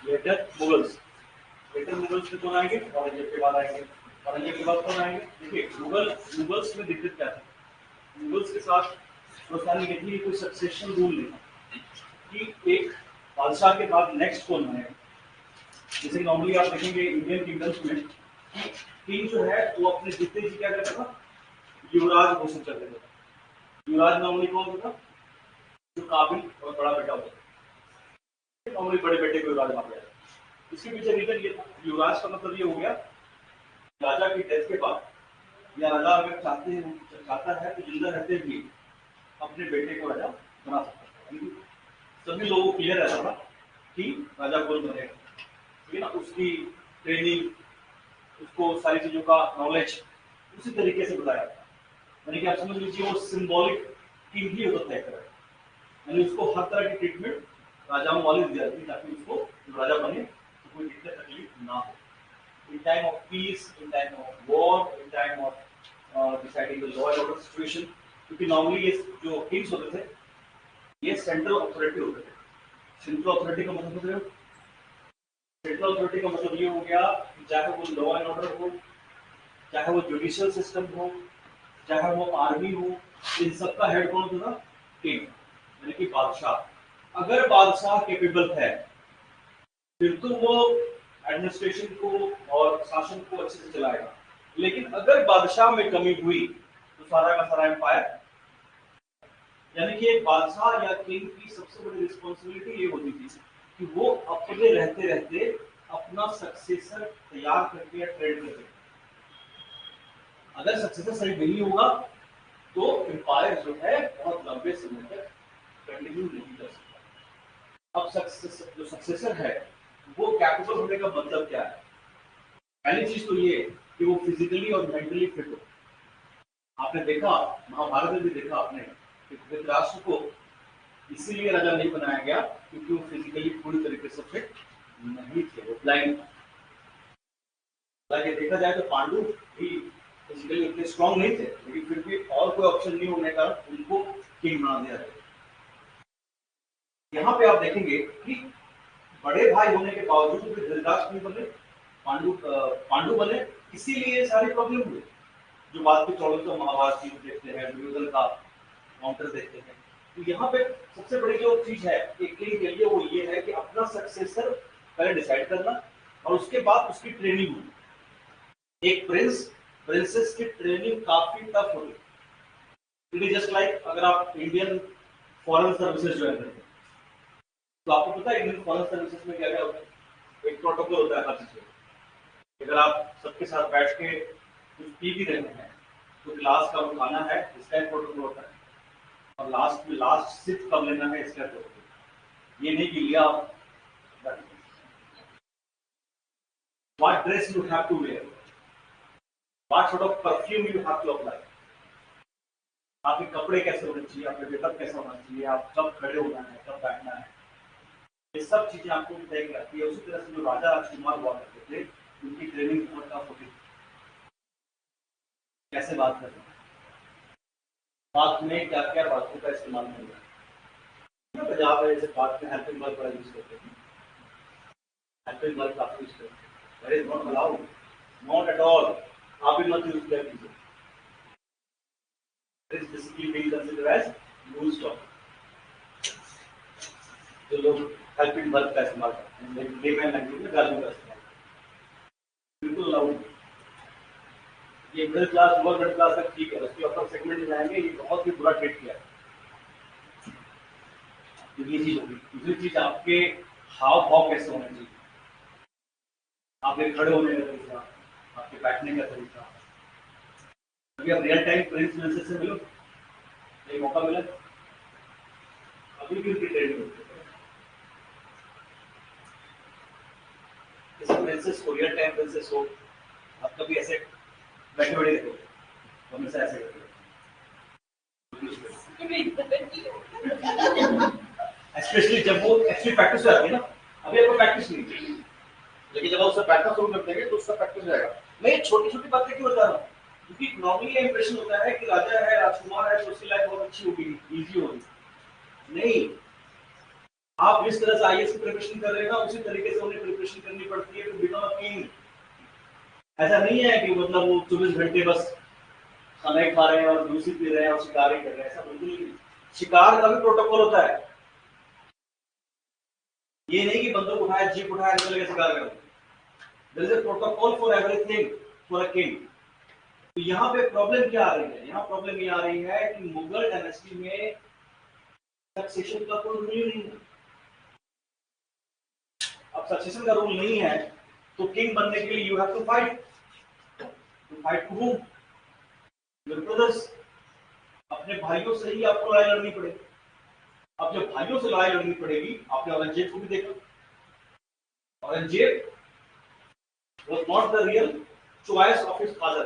Letter Mughals. Letter Mughals में कौन आएंगे? औरंगजेब के बाद आएंगे। औरंगजेब के बाद कौन आएंगे? देखिए मुगल्स में दिक्कत क्या थी? मुगल्स के साथ परेशानी ये थी, कोई सक्सेशन रूल नहीं था कि एक बादशाह के बाद नेक्स्ट कौन बनेगा। जैसे नॉर्मली आप देखेंगे इंडियन किंगडम्स में कि किंग जो है वो अपने जीते जी क्या करता था? युवराज घोषित कर देता था। युवराज नॉर्मली कौन होता था? जो काबिल और बड़ा बेटा होता था। नॉर्मली बड़े बेटे को युवराज माना जाता है। इसके पीछे रीजन ये था, युवराज का मतलब ये हो गया राजा की डेथ के बाद, या राजा अगर चाहता है तो जिंदा रहते हुए अपने बेटे को राजा बना सकता है। सभी लोगों को क्लियर रहता था कि राजा कौन बनेगा, ठीक है ना। उसकी ट्रेनिंग, उसको सारी चीजों का नॉलेज उसी तरीके से बताया था। यानी कि आप समझ लीजिए वो सिंबॉलिक किंग ही होता था एक तरह, यानी उसको हर तरह की ट्रीटमेंट राजाओं वाली दी जाती थी ताकि उसको राजा बने तो कोई दिक्कत तकलीफ ना हो। In time of peace, in time of war, in time of deciding the law and order situation, क्योंकि नॉर्मली ये जो किंग्स होते थे ये सेंट्रल अथॉरिटी होते थे। सेंट्रल अथॉरिटी का मतलब है, सेंट्रल अथॉरिटी का मतलब ये हो गया कि चाहे वो लॉ एंड ऑर्डर हो, चाहे वो जुडिशियल सिस्टम हो, चाहे वो आर्मी हो, इन सबका हेड कौन होता था? किंग, यानी कि बादशाह। अगर बादशाह कैपेबल है फिर तो वो एडमिनिस्ट्रेशन को और शासन को अच्छे से चलाएगा, लेकिन अगर बादशाह में कमी हुई तो सारा का सारा एम्पायर, यानी कि एक बादशाह या किंग की सबसे बड़ी रिस्पॉन्सिबिलिटी ये होती थी कि वो अपने रहते रहते अपना सक्सेसर तैयार करके या ट्रेन करके, अगर सक्सेसर सही नहीं होगा तो एम्पायर जो है बहुत लंबे समय तक कंटिन्यू नहीं कर सकता। अब जो सक्सेसर है वो कैपेबल होने का मतलब क्या है? पहली चीज तो ये कि वो फिजिकली और मेंटली फिट हो। आपने देखा, महाभारत में भी देखा आपने कि धृतराष्ट्र को इसीलिए राजा नहीं बनाया गया क्योंकि वो फिजिकली पूरी तरीके से फिट नहीं थे, वो ब्लाइंड। हालांकि देखा जाए तो पांडु भी फिजिकली इतने स्ट्रांग नहीं थे, लेकिन फिर भी और कोई ऑप्शन नहीं होने का उनको किंग बना दिया गया। यहाँ पे आप देखेंगे कि बड़े भाई होने के बावजूद भी धृतराष्ट्र नहीं बने, पांडु बने, इसीलिए सारी प्रॉब्लम हुई जो बाद में 14 महाभारत की देखते हैं, दुर्योधन का काउंटर देखते हैं। तो यहाँ पे सबसे बड़ी जो चीज है एक किंग के लिए वो ये है कि अपना सक्सेसर पहले डिसाइड करना और उसके बाद उसकी ट्रेनिंग होगी। एक प्रिंसेस की ट्रेनिंग काफी टफ होगी। इट इज जस्ट लाइक अगर आप इंडियन फॉरेन सर्विसेज ज्वाइन करते हैं तो आपको पता है इंडियन फॉरेन सर्विसेज में क्या क्या होता है? एक प्रोटोकॉल होता है हर चीज का। अगर आप सबके साथ बैठ के कुछ पी भी रहे हैं तो गिलास का उठाना है, इसका एक प्रोटोकॉल होता है, और लास्ट में लास्ट सिप कब लेना है इसका प्रोटोकॉल। ये नहीं कि लिया what dress you have to wear, what sort of perfume you have to apply, आपके कपड़े कैसे होने चाहिए, आपका गेटअप कैसा होना चाहिए, आप कब खड़े होना है, कब बैठना है, ये सब चीजें आपको तय करती है। उसी तरह से जो राजा राजकुमार हुआ करते थे उनकी ट्रेनिंग बहुत टफ होती थी। कैसे बात करना है, बात में क्या क्या बातों का इस्तेमाल करना है। पंजाब में जैसे बात में हेल्पिंग वर्ब बड़ा यूज करते हैं, हेल्पिंग वर्ब काफी यूज करते हैं। That is not allowed, not at all, आप भी मत यूज किया कीजिए। It is basically being considered as loose talk. जो लोग हेल्पिंग वर्ब का इस्तेमाल करते हैं लेमैन लैंग्वेज में गालियों का इस्तेमाल बिल्कुल अलाउड। ये middle class lower middle class तक ठीक है, उसके अपर सेगमेंट में जाएंगे ये बहुत ही बुरा ट्रीट किया है। तो ये चीज होगी। दूसरी चीज आपके हाव भाव कैसे होने चाहिए, आपके खड़े होने का तरीका, आपके बैठने का तरीका। अभी आप रियल टाइम प्रिंस प्रिंसेस से मिलो, एक मौका मिला, अभी भी उनकी ट्रेनिंग होती है। इस प्रिंसेस को रियल टाइम प्रिंसेस हो, आप कभी ऐसे बैठे बैठे देखो, हमेशा ऐसे करते स्पेशली जब वो एक्चुअली प्रैक्टिस हो जाती है ना। अभी आपको प्रैक्टिस नहीं चाहिए, लेकिन जब आप उससे बैठना शुरू कर देंगे तो उसका प्रैक्टिस हो जाएगा। मैं ये छोटी छोटी बातें क्यों बता रहा हूँ, क्योंकि नॉर्मली ये इंप्रेशन होता है कि राजा है, राजकुमार है तो उसकी लाइफ बहुत अच्छी होगी, इजी होगी। नहीं, आप जिस तरह से आईएएस की प्रिपरेशन कर रहे हैं ना, उसी तरीके से उन्हें प्रिपरेशन करनी पड़ती है टू बिकम अ किंग। ऐसा नहीं है कि मतलब वो 24 घंटे बस खाना खा रहे हैं और दूसरी पी रहे हैं और शिकार ही कर रहे हैं, ऐसा बिल्कुल नहीं। शिकार का भी प्रोटोकॉल होता है। ये नहीं कि बंदूक उठाया, जीप उठाया, निकल के शिकार करो। There is a protocol for everything for a king. तो यहाँ पे प्रॉब्लम क्या आ रही है? यहाँ प्रॉब्लम ये आ रही है कि मुगल डायनेस्टी में सक्सेशन का कोई रूल नहीं है। अब सक्सेशन का रूल नहीं है तो किंग बनने के लिए you have to fight. To fight to whom? Your brothers. अपने भाइयों से ही आपको लड़ाई लड़नी पड़ेगी। अब जब भाइयों से लड़ाई लड़नी पड़ेगी, आपने औरंगजेब को भी देखा। Aurangzeb was not the real choice of his father.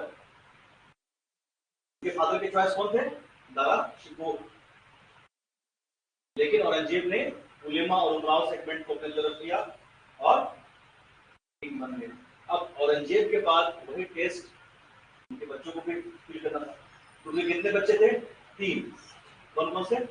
उसके फादर के चॉइस कौन थे? दारा शिकोह। लेकिन औरंगजेब ने उलेमा और उमराव सेगमेंट को अपने तरफ लिया और किंग बन गए। अब औरंगजेब के बाद वही टेस्ट उनके बच्चों को भी फील करना था। तो उनके कितने बच्चे थे? 3। कौन कौन से?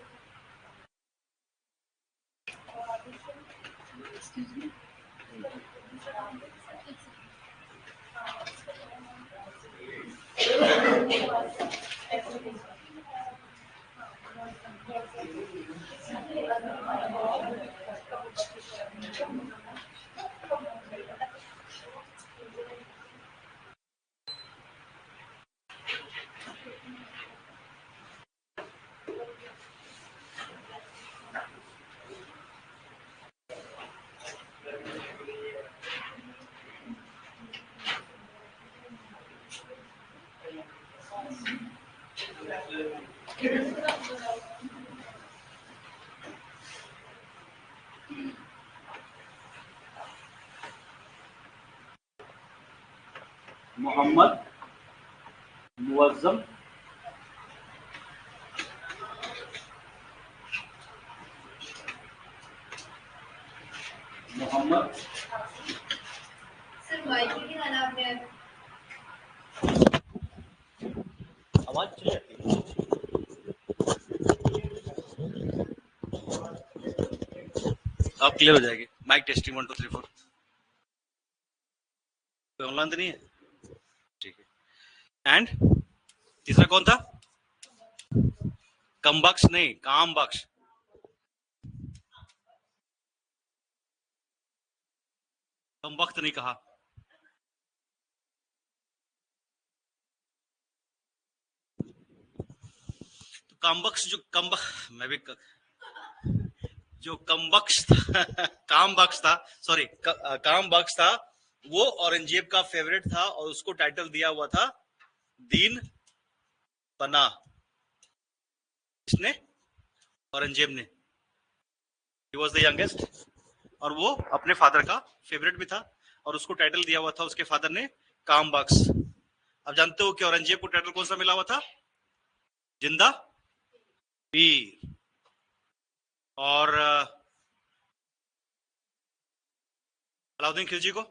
मोहम्मद मुअज्जम, मोहम्मद सर माइक नहीं आना आपने। आवाज चली जाती है। अब क्लियर हो जाएगी। Mic testing 1 2 3 4। कोई ऑनलाइन तो नहीं है? ठीक है। एंड तीसरा कौन था? कमबख्श नहीं, काम बख्श। कमबख्त नहीं कहा। तो कमबख्श मैं भी जो कमबख्श था काम बख्श था, सॉरी काम बख्श था, वो औरंगजेब का फेवरेट था और उसको टाइटल दिया हुआ था दीन पनाह। किसने? औरंगजेब ने। ही वॉज द यंगेस्ट और वो अपने फादर का फेवरेट भी था और उसको टाइटल दिया हुआ था उसके फादर ने काम बख्श। अब जानते हो कि औरंगजेब को टाइटल कौन सा मिला हुआ था? जिंदा पीर। और अलाउद्दीन खिलजी को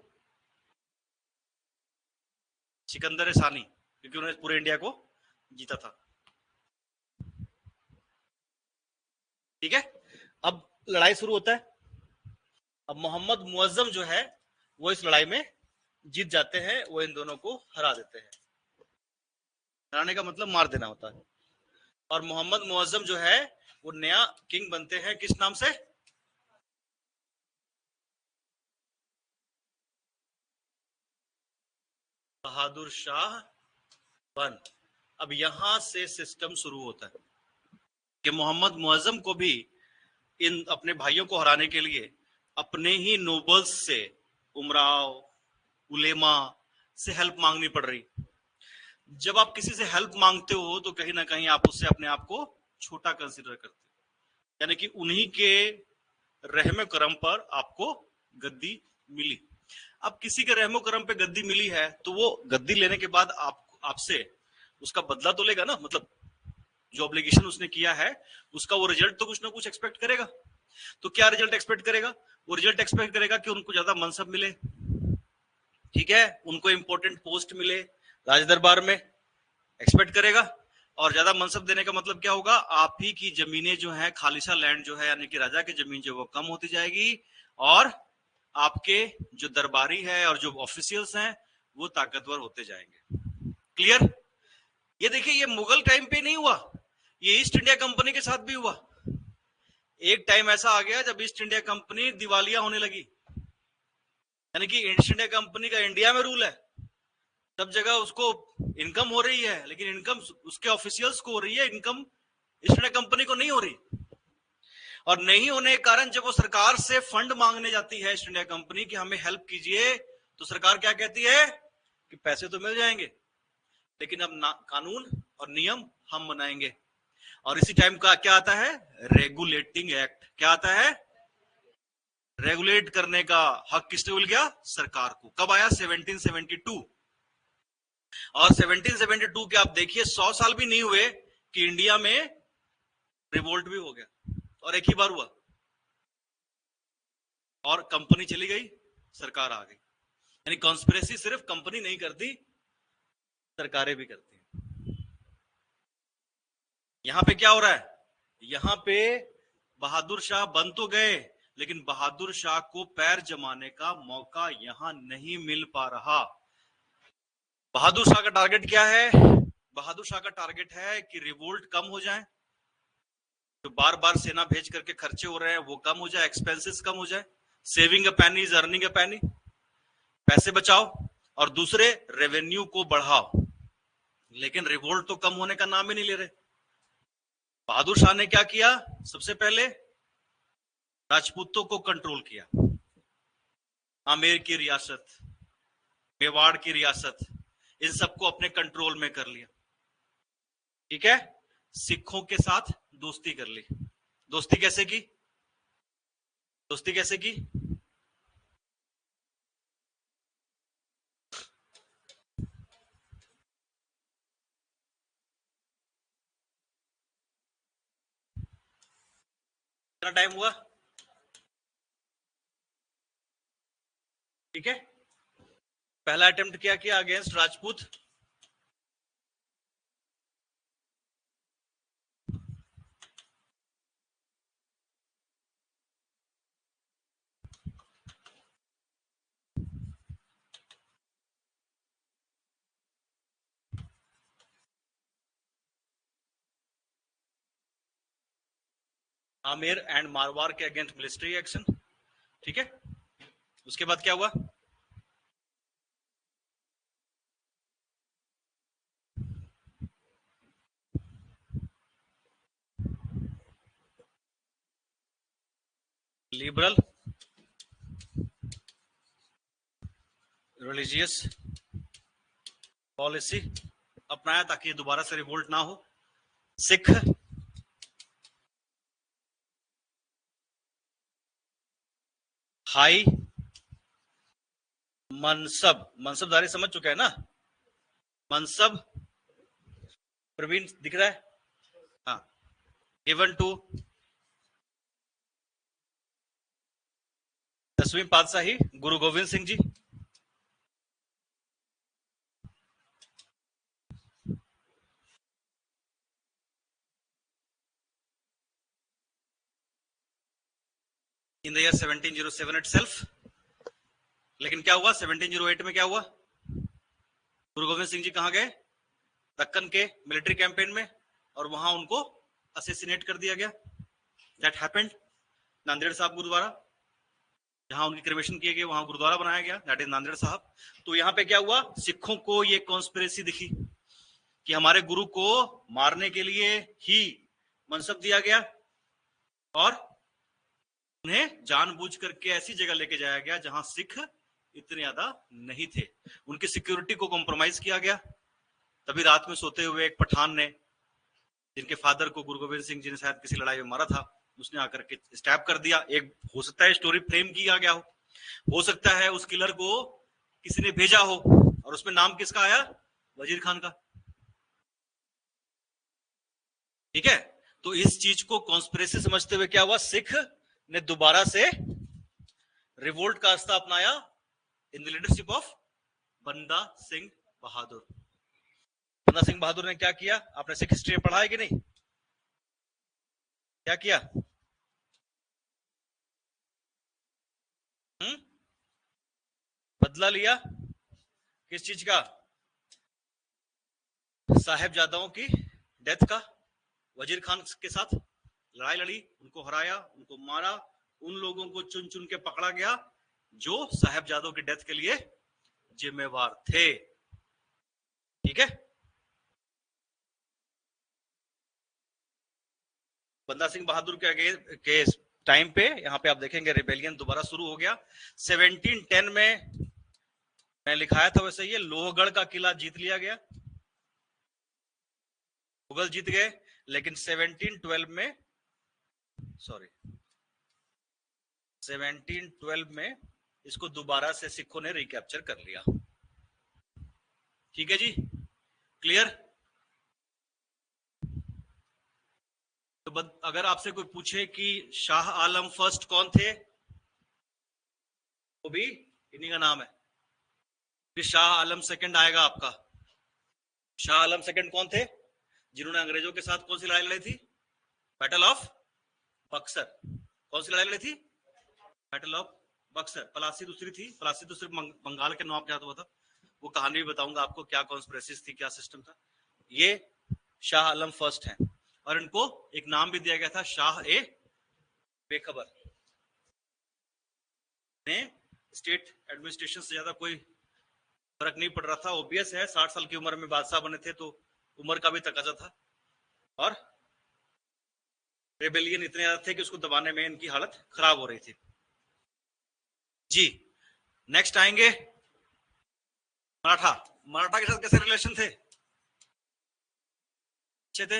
सिकंदर सानी, क्योंकि उन्होंने पूरे इंडिया को जीता था। ठीक है। अब लड़ाई शुरू होता है। अब मोहम्मद मुअज्जम जो है वो इस लड़ाई में जीत जाते हैं, वो इन दोनों को हरा देते हैं। हराने का मतलब मार देना होता है। और मोहम्मद मुअज्जम जो है वो नया किंग बनते हैं। किस नाम से? बहादुर शाह वन। अब यहां से सिस्टम शुरू होता है कि मोहम्मद मुअज्जम को भी इन अपने भाइयों को हराने के लिए अपने ही नोबल्स से, उमराव, उलेमा से हेल्प मांगनी पड़ रही। जब आप किसी से हेल्प मांगते हो तो कहीं ना कहीं आप उससे अपने आप को छोटा कंसीडर करते हो, यानी कि उन्हीं के रहम करम पर आपको गद्दी मिली। अब किसी के रहमो करम पे गद्दी मिली है तो वो गद्दी लेने के बाद आपसे उसका बदला तो लेगा ना। मतलब जो ऑब्लिगेशन उसने किया है उसका वो रिजल्ट तो कुछ ना कुछ एक्सपेक्ट करेगा। तो क्या रिजल्ट एक्सपेक्ट करेगा? वो रिजल्ट एक्सपेक्ट करेगा कि उनको ज्यादा मनसब मिले, ठीक है, उनको इंपॉर्टेंट पोस्ट मिले राज दरबार में, एक्सपेक्ट करेगा। और ज्यादा मनसब देने का मतलब क्या होगा, आप ही की जमीनें जो है, खालिसा लैंड जो है यानी कि राजा की जमीन जो वो कम होती जाएगी और आपके जो दरबारी है और जो ऑफिशियल्स हैं वो ताकतवर होते जाएंगे। क्लियर? ये देखिए, ये मुगल टाइम पे नहीं हुआ, ये ईस्ट इंडिया कंपनी के साथ भी हुआ। एक टाइम ऐसा आ गया जब ईस्ट इंडिया कंपनी दिवालिया होने लगी, यानी कि ईस्ट इंडिया कंपनी का इंडिया में रूल है, सब जगह उसको इनकम हो रही है, लेकिन इनकम उसके ऑफिशियल्स को हो रही है, इनकम ईस्ट इंडिया कंपनी को नहीं हो रही। और नहीं होने के कारण जब वो सरकार से फंड मांगने जाती है ईस्ट इंडिया कंपनी कि हमें हेल्प कीजिए, तो सरकार क्या कहती है कि पैसे तो मिल जाएंगे लेकिन अब कानून और नियम हम बनाएंगे। और इसी टाइम का क्या आता है, रेगुलेटिंग एक्ट। क्या आता है? रेगुलेट करने का हक किसने मिल गया? सरकार को। कब आया? 1772। और 1772 के आप देखिए 100 साल भी नहीं हुए कि इंडिया में रिवोल्ट भी हो गया, और एक ही बार हुआ और कंपनी चली गई, सरकार आ गई। यानी कॉन्स्पिरेसी सिर्फ कंपनी नहीं करती, सरकारें भी करती हैं। यहां पे क्या हो रहा है? यहां पे बहादुर शाह बन तो गए, लेकिन बहादुर शाह को पैर जमाने का मौका यहां नहीं मिल पा रहा। बहादुर शाह का टारगेट क्या है? बहादुर शाह का टारगेट है कि रिवोल्ट कम हो जाए, जो बार बार सेना भेज करके खर्चे हो रहे हैं वो कम हो जाए, एक्सपेंसेस कम हो जाए। Saving a penny is earning a penny. पैसे बचाओ और दूसरे रेवेन्यू को बढ़ाओ, लेकिन रिवोल्ट तो कम होने का नाम ही नहीं ले रहे। बहादुर शाह ने क्या किया? सबसे पहले राजपूतों को कंट्रोल किया, आमेर की रियासत, मेवाड़ की रियासत, इन सबको अपने कंट्रोल में कर लिया। ठीक है? सिखों के साथ दोस्ती कर ली। दोस्ती कैसे की? दोस्ती कैसे की? कितना टाइम हुआ? ठीक है, पहला अटेम्प्ट क्या किया अगेंस्ट राजपूत? आमेर एंड मारवाड़ के अगेंस्ट मिलिट्री एक्शन। ठीक है, उसके बाद क्या हुआ? लिबरल रिलीजियस पॉलिसी अपनाया ताकि दोबारा से रिवोल्ट ना हो। सिख हाई मनसब, मनसबदारी समझ चुका है ना? मनसब प्रवीण दिख रहा है? हाँ, गिवन टू 10वीं पातशाही Guru Gobind Singh ji. In the year 1707 itself। लेकिन क्या हुआ 1708 में? क्या हुआ? गुरु गोविंद सिंह जी कहां गए? दक्कन के मिलिट्री कैंपेन में, और वहां उनको असेसिनेट कर दिया गया। That happened. नांदेड़ साहब गुरुद्वारा, जहां उनकी क्रिमेशन किए गए, वहां गुरुद्वारा बनाया गया, दैट इज नांदेड़ साहब। तो यहां पे क्या हुआ? सिखों को ये कॉन्स्पिरेसी दिखी कि हमारे गुरु को मारने के लिए ही मनसब दिया गया और उन्हें जानबूझ करके ऐसी जगह लेके जाया गया जहां सिख इतने ज्यादा नहीं थे, उनकी सिक्योरिटी को कॉम्प्रोमाइज किया गया। तभी रात में सोते हुए एक पठान ने, जिनके फादर को गुरु गोविंद सिंह जी ने शायद किसी लड़ाई में मारा था, उसने आकर के स्टैप कर दिया। एक हो सकता है स्टोरी फ्रेम किया गया हो सकता है उस किलर को किसी ने भेजा हो, और उसमें नाम किसका आया? वजीर खान का। ठीक है, तो इस चीज को कॉन्स्पिरेसी समझते हुए क्या हुआ? सिख ने दोबारा से रिवोल्ट का रास्ता अपनाया इन द लीडरशिप ऑफ बंदा सिंह बहादुर। बंदा सिंह बहादुर ने क्या किया? आपने सिख हिस्ट्री में पढ़ा है कि नहीं? क्या किया? बदला लिया किस चीज का? साहेबजादाओं की डेथ का। वजीर खान के साथ लड़ाई लड़ी, उनको हराया, उनको मारा, उन लोगों को चुन चुन के पकड़ा गया जो साहेबजादों की डेथ के लिए जिम्मेवार थे। ठीक है। बंदा सिंह बहादुर के टाइम पे यहां पे आप देखेंगे रिबेलियन दोबारा शुरू हो गया। 1710 में मैं लिखाया था वैसे, ये लोहगढ़ का किला जीत लिया गया, मुगल जीत गए। लेकिन 1712 में इसको दोबारा से सिखों ने रिकैप्चर कर लिया। ठीक है जी, क्लियर? तो अगर आपसे कोई पूछे कि शाह आलम फर्स्ट कौन थे, वो भी इन्हीं का नाम है। फिर शाह आलम सेकंड आएगा आपका। शाह आलम सेकंड कौन थे? जिन्होंने अंग्रेजों के साथ कौन सी लड़ाई लड़ी थी? Battle of Buxar. कौन सी लड़ाई लड़ी थी? Battle of Buxar. प्लासी दूसरी थी, प्लासी तो सिर्फ बंगाल के नवाब के हाथ हुआ था। वो कहानी भी बताऊंगा आपको, क्या कॉन्स्पिरेसीज थी, क्या सिस्टम था। ये शाह आलम फर्स्ट हैं, और इनको एक नाम भी दिया गया था, शाह ए बेखबर। स्टेट एडमिनिस्ट्रेशन से ज्यादा कोई फर्क नहीं पड़ रहा था। ओबियस है, 60 साल की उम्र में बादशाह बने थे, तो उम्र का भी तकाजा था, और रेबेलियन इतने ज्यादा थे कि उसको दबाने में इनकी हालत खराब हो रही थी। जी, नेक्स्ट आएंगे मराठा। मराठा के साथ कैसे रिलेशन थे? अच्छे थे।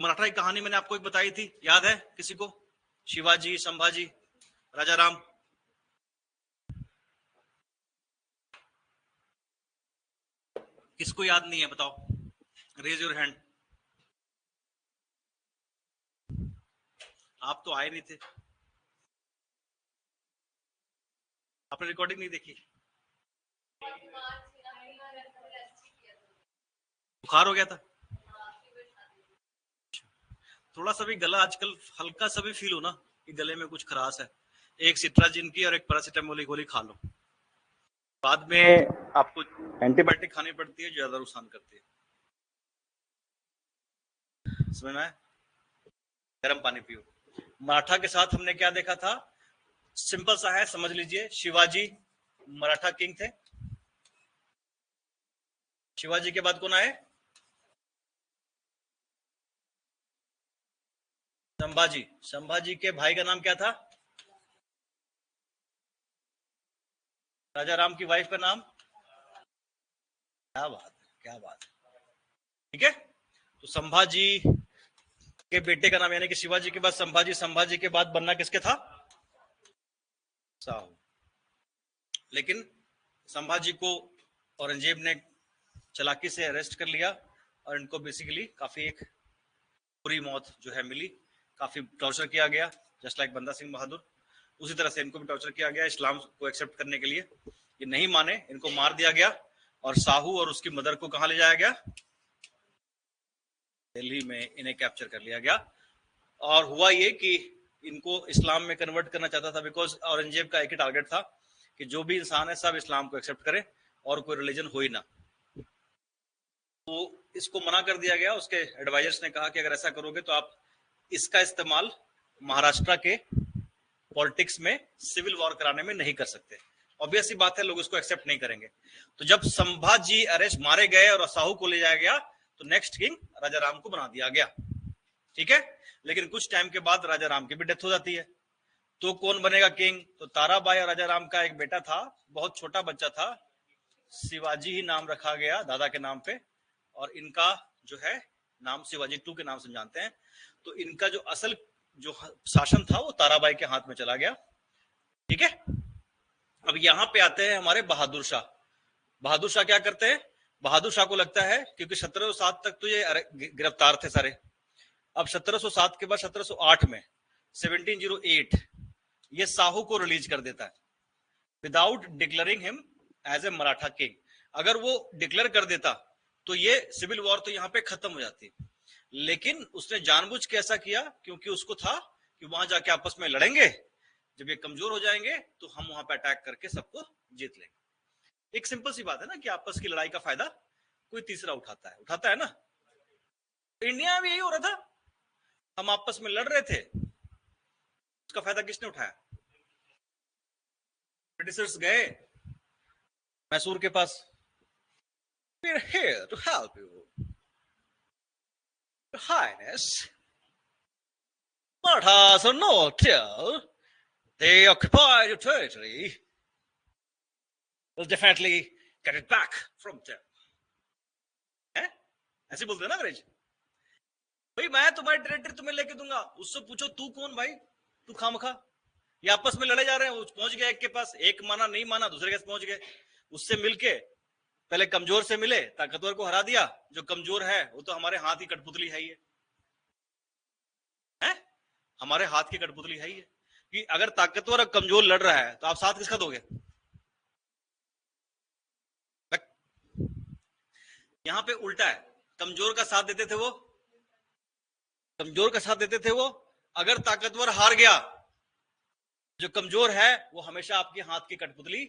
मराठा की कहानी मैंने आपको एक बताई थी, याद है किसी को? शिवाजी, संभाजी, राजा राम। किसको याद नहीं है बताओ, रेज योर हैंड। आप तो आए नहीं थे, आपने रिकॉर्डिंग नहीं देखी। बुखार हो गया था, थोड़ा सा भी गला आजकल हल्का सा भी फील हो ना कि गले में कुछ खराश है, एक सिट्राजिन की और एक पैरासिटामोल की गोली खा लो। बाद में आपको एंटीबायोटिक खानी पड़ती है जो ज्यादा नुकसान करती है। समझ में आया? गर्म पानी पियो। मराठा के साथ हमने क्या देखा था? सिंपल सा है, समझ लीजिए। शिवाजी मराठा किंग थे। शिवाजी के बाद कौन आए? संभाजी। संभाजी के भाई का नाम क्या था? राजा राम की वाइफ का नाम? क्या बात है, क्या बात है। ठीक है, तो संभाजी के बेटे का नाम, यानी कि शिवाजी के बाद संभाजी, संभाजी के बाद बनना किसके था? साहू। लेकिन संभाजी को औरंगजेब ने चालाकी से अरेस्ट कर लिया, और इनको बेसिकली काफी एक बुरी मौत जो है मिली, काफी टॉर्चर किया गया, जस्ट लाइक बंदा सिंह बहादुर। उसी तरह से इनको भी टॉर्चर किया गया इस्लाम को एक्सेप्ट करने के लिए। ये नहीं माने, इनको मार दिया गया, और साहू और उसकी मदर को कहां ले जाया गया? दिल्ली में इन्हें कैप्चर कर लिया गया। और हुआ ये कि इनको इस्लाम में कन्वर्ट करना चाहता था, बिकॉज औरंगजेब का एक ही टारगेट था कि जो भी इंसान है सब इस्लाम को एक्सेप्ट करे और कोई रिलीजन हो ही ना। तो इसको मना कर दिया गया। उसके एडवाइजर्स ने कहा कि अगर ऐसा करोगे तो आप इसका इस्तेमाल महाराष्ट्र के पॉलिटिक्स में सिविल वॉर कराने में नहीं कर सकते। ऑब्वियस सी बात है, लोग इसको एक्सेप्ट नहीं करेंगे। तो जब संभाजी अरेस्ट मारे गए और साहू को ले जाया गया, तो नेक्स्ट किंग राजा राम को बना दिया गया। ठीक है, लेकिन कुछ टाइम के बाद राजा राम की भी डेथ हो जाती है। तो कौन बनेगा किंग? तो ताराबाई और राजा राम का एक बेटा था, बहुत छोटा बच्चा था, शिवाजी ही नाम रखा गया दादा के नाम पे, और इनका जो है नाम शिवाजी 2 के नाम से जानते हैं। तो इनका जो असल जो शासन था वो ताराबाई के हाथ में चला गया। ठीक है, अब यहां पे आते हैं हमारे बहादुर शाह। बहादुर शाह क्या करते हैं? बहादुर शाह को लगता है क्योंकि 1707 तक तो ये गिरफ्तार थे सारे, अब 1707 के बाद 1708 में 1708 ये साहू को रिलीज कर देता है without declaring him as a Maratha king, अगर वो डिक्लेयर कर देता तो ये सिविल वॉर तो यहाँ पे खत्म हो जाती। लेकिन उसने जानबूझ के ऐसा किया क्योंकि उसको था कि वहां जाके आपस में लड़ेंगे, जब ये कमजोर हो जाएंगे तो हम वहां पे अटैक करके सबको जीत लेंगे। एक सिंपल सी बात है ना कि आपस की लड़ाई का फायदा कोई तीसरा उठाता है ना। इंडिया में यही हो रहा था, हम आपस में लड़ रहे थे, उसका फायदा किसने उठाया? ब्रिटिशर्स गए मैसूर के पास, we're here to help you, Your Highness. Marathas are not here. They occupy your territory. We'll definitely get it back from them. है? ऐसे बोलते हैं ना अंग्रेज, भाई मैं तुम्हारी टेरिटरी तुम्हें लेके दूंगा। उससे पूछो तू कौन भाई, तू खामखा। ये आपस में लड़े जा रहे हैं, पहुंच गया एक के पास, एक माना नहीं माना, दूसरे के पास पहुंच गए। उससे मिलके पहले कमजोर से मिले, ताकतवर को हरा दिया। जो कमजोर है वो तो हमारे हाथ की कठपुतली है ही है? हमारे हाथ की कठपुतली है ही है कि अगर ताकतवर और कमजोर लड़ रहा है तो आप साथ किसका दोगे? यहां पे उल्टा है, कमजोर का साथ देते थे वो, कमजोर का साथ देते थे वो। अगर ताकतवर हार गया, जो कमजोर है वो हमेशा आपके हाथ की कठपुतली,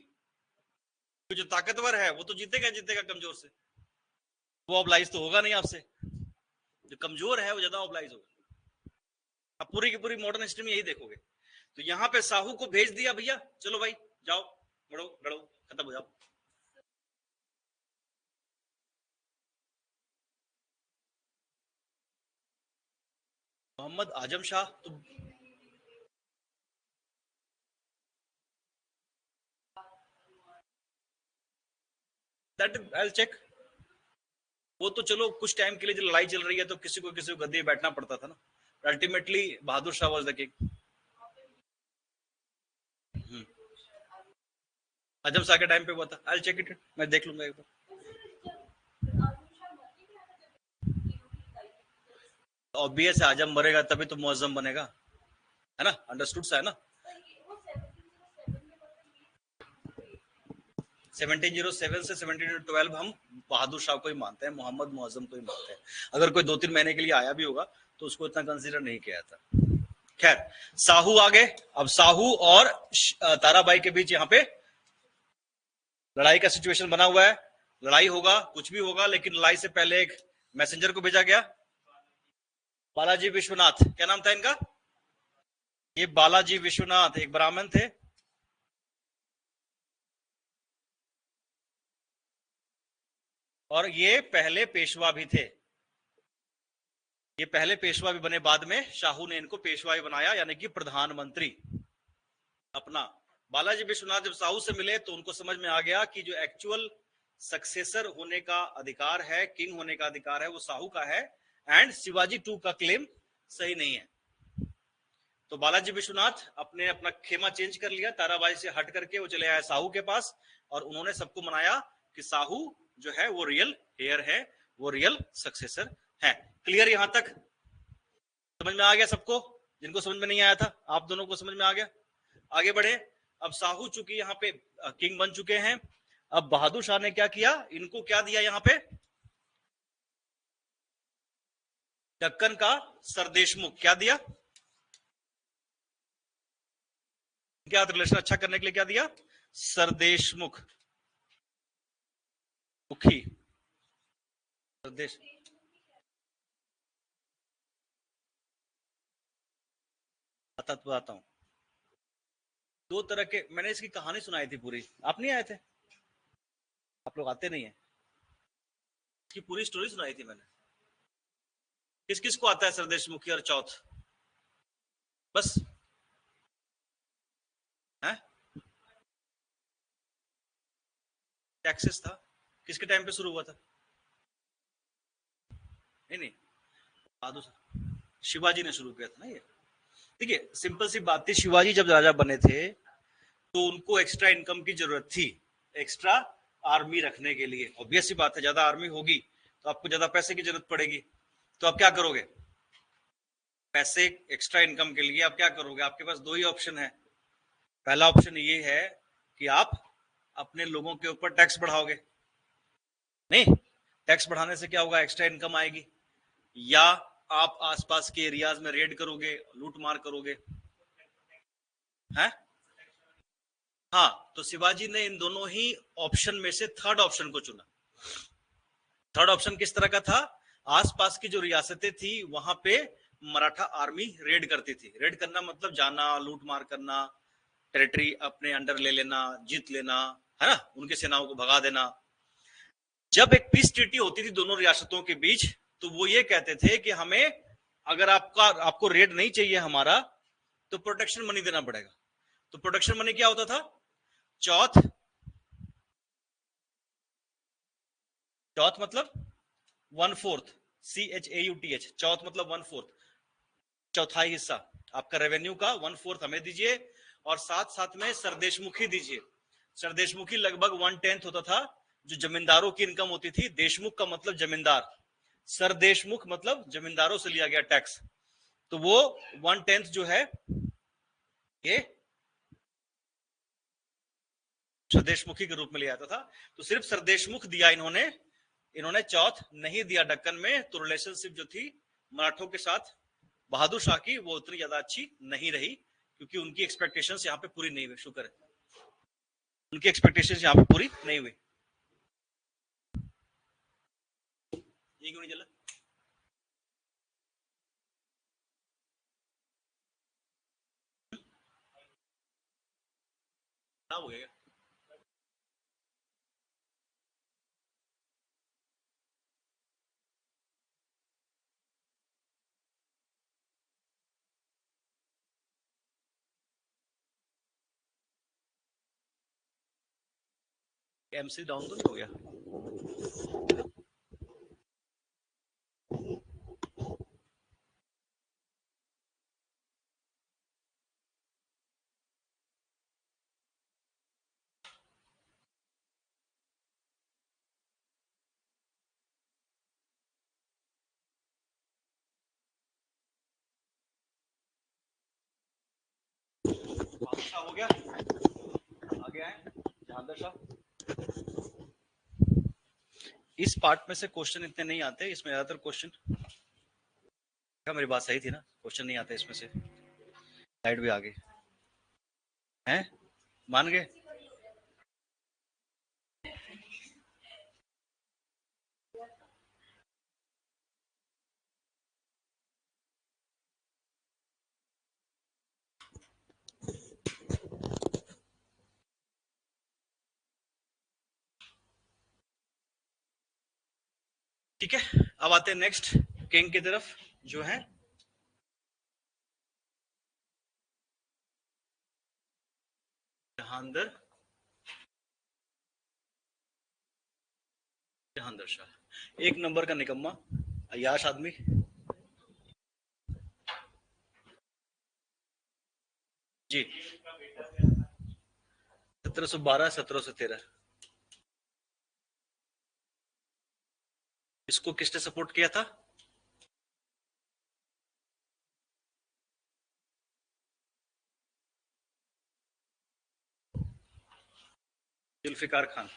जो ताकतवर है वो तो जीतेगा कमजोर से, वो ऑब्लाइज तो होगा नहीं आपसे। जो कमजोर है वो ज्यादा ऑब्लाइज होगा। आप पूरी की पूरी मॉडर्न हिस्ट्री में यही देखोगे। तो यहां पे साहू को भेज दिया, भैया चलो भाई जाओ, लड़ो खत्म हो जाओ। मोहम्मद आजम शाह तो दैट आई चेक, वो तो चलो कुछ टाइम के लिए जो लड़ाई चल रही है तो किसी को गद्दी बैठना पड़ता था ना। Ultimately Bahadur Shah was the king. Azam Shah के टाइम पे हुआ था, आई चेक इट, मैं देख लूंगा एक बार। ऑब्वियस है, आजम मरेगा तभी तो मुअज्जम बनेगा, है ना? अंडरस्टूड सा है ना। 1707 से 1712 हम बहादुर शाह को ही मानते हैं, मोहम्मद मुअज्जम को ही मानते हैं। अगर कोई 2-3 महीने के लिए आया भी होगा तो उसको इतना कंसीडर नहीं किया था। खैर, साहू आ गए। अब साहू और ताराबाई के बीच यहाँ पे लड़ाई का सिचुएशन बना हुआ है। लड़ाई होगा, कुछ भी होगा, लेकिन लड़ाई से पहले एक मैसेंजर को भेजा गया, बालाजी विश्वनाथ। क्या नाम था इनका? ये बालाजी विश्वनाथ एक ब्राह्मण थे। और ये पहले पेशवा भी थे, ये पहले पेशवा भी बने, बाद में शाहू ने इनको पेशवा भी बनाया, यानी कि प्रधानमंत्री अपना। बालाजी विश्वनाथ जब साहू से मिले तो उनको समझ में आ गया कि जो एक्चुअल सक्सेसर होने का अधिकार है, किंग होने का अधिकार है, वो साहू का है, एंड शिवाजी 2 का क्लेम सही नहीं है। तो बालाजी विश्वनाथ अपना खेमा चेंज कर लिया, ताराबाई से हट करके वो चले आए साहू के पास, और उन्होंने सबको मनाया कि साहू जो है वो रियल हेयर है, वो रियल सक्सेसर है। क्लियर? यहां तक समझ में आ गया सबको? जिनको समझ में नहीं आया था, आप दोनों को समझ में आ गया? आगे बढ़े। अब साहू चूंकि यहाँ पे किंग बन चुके हैं, अब बहादुर शाह ने क्या किया, इनको क्या दिया यहाँ पे? दक्कन का सरदेशमुख क्या दिया? क्या रिलेशन अच्छा करने के लिए क्या दिया? सरदेशमुख, मुखी, सरदेश। बताता हूं, 2 तरह के, मैंने इसकी कहानी सुनाई थी पूरी, आप नहीं आए थे, आप लोग आते नहीं है। इसकी पूरी स्टोरी सुनाई थी मैंने। किस किस को आता है सरदेशमुखी और चौथ? बस है? टैक्सेस था, किसके टाइम पे शुरू हुआ था? नहीं, बहादुर शिवाजी ने शुरू किया था ना ये। देखिए सिंपल सी बात थी, शिवाजी जब राजा बने थे तो उनको एक्स्ट्रा इनकम की जरूरत थी, एक्स्ट्रा आर्मी रखने के लिए। ऑब्वियस सी बात है, ज्यादा आर्मी होगी तो आपको ज्यादा पैसे की जरूरत पड़ेगी। तो आप क्या करोगे? पैसे एक्स्ट्रा इनकम के लिए आप क्या करोगे? आपके पास 2 ही ऑप्शन है। पहला ऑप्शन ये है कि आप अपने लोगों के ऊपर टैक्स बढ़ाओगे? नहीं, टैक्स बढ़ाने से क्या होगा? एक्स्ट्रा इनकम आएगी, या आप आसपास के एरियाज में रेड करोगे, लूट मार करोगे, हैं? हाँ, तो शिवाजी ने इन दोनों ही ऑप्शन में से थर्ड ऑप्शन को चुना। थर्ड ऑप्शन किस तरह का था? आसपास की जो रियासतें थी वहां पे मराठा आर्मी रेड करती थी। रेड करना मतलब जाना, लूट मार करना, टेरिटरी अपने अंडर ले लेना, जीत लेना, है ना, उनके सेनाओं को भगा देना। जब एक पीस ट्रीटी होती थी दोनों रियासतों के बीच, तो वो ये कहते थे कि हमें, अगर आपको रेड नहीं चाहिए हमारा, तो प्रोटेक्शन मनी देना पड़ेगा। तो प्रोटेक्शन मनी क्या होता था? चौथ मतलब 1/4, CHAUTH, चौथ मतलब 1/4, चौथाई हिस्सा आपका रेवेन्यू का 1/4 हमें दीजिए, और साथ साथ में सरदेशमुखी दीजिए। सरदेशमुखी लगभग 1/10 होता था, जो जमींदारों की इनकम होती थी। देशमुख का मतलब जमींदार, सरदेशमुख मतलब जमींदारों से लिया गया टैक्स। तो वो 1/10 जो है ये सरदेशमुखी के रूप में लिया जाता था। तो सिर्फ सरदेशमुख दिया इन्होंने चौथ नहीं दिया दक्कन में। तो रिलेशनशिप जो थी मराठों के साथ बहादुर शाह की, वो उतनी ज्यादा अच्छी नहीं रही, क्योंकि उनकी एक्सपेक्टेशंस यहाँ पे पूरी नहीं हुई। शुक्र है, उनकी एक्सपेक्टेशंस यहाँ पे पूरी नहीं हुई। ये क्यों नहीं चला? खराब हो गया? MC डाउन तो नहीं हो गया? हो गया? आगे आए जहांदर साहब। इस पार्ट में से क्वेश्चन इतने नहीं आते, इसमें ज्यादातर क्वेश्चन, क्या मेरी बात सही थी ना? क्वेश्चन नहीं आते इसमें से, साइड भी आ गए हैं, मान गए? ठीक है, अब आते हैं नेक्स्ट किंग की तरफ, जो है जहांदर शाह। एक नंबर का निकम्मा, अय्याश आदमी। जी, 1712 1713। इसको किसने सपोर्ट किया था? जुल्फिकार खान।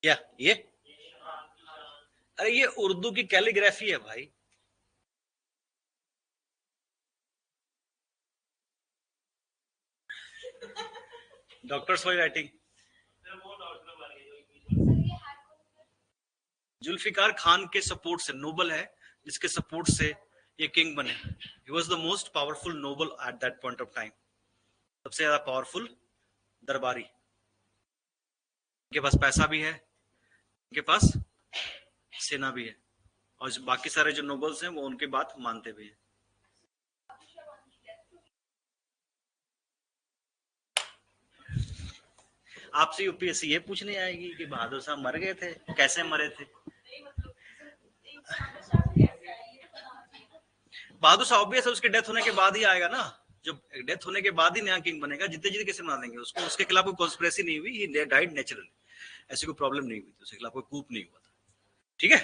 क्या ये? अरे ये उर्दू की कैलीग्राफी है भाई। डॉक्टर्स वाली राइटिंग। जुल्फिकार खान के सपोर्ट से, नोबल है जिसके सपोर्ट से ये किंग बने। He was the most powerful noble at that point of time, सबसे ज्यादा पावरफुल दरबारी। उनके पास पैसा भी है, उनके पास सेना भी है, और बाकी सारे जो नोबल्स हैं वो उनकी बात मानते भी हैं। आपसे यूपीएससी ये पूछने आएगी कि बहादुर साहब मर गए थे, कैसे मरे थे? बहादुर साहब भी उसकी डेथ होने के बाद ही आएगा ना, जब डेथ होने के बाद ही नया किंग बनेगा, जितने जितने कैसे बना देंगे उसको? उसके खिलाफ कोई कॉन्स्पिरेसी नहीं हुई, ही डाइड नेचुरली, ऐसी कोई प्रॉब्लम नहीं हुई थी, उसके खिलाफ कोई कूप नहीं हुआ था। ठीक है,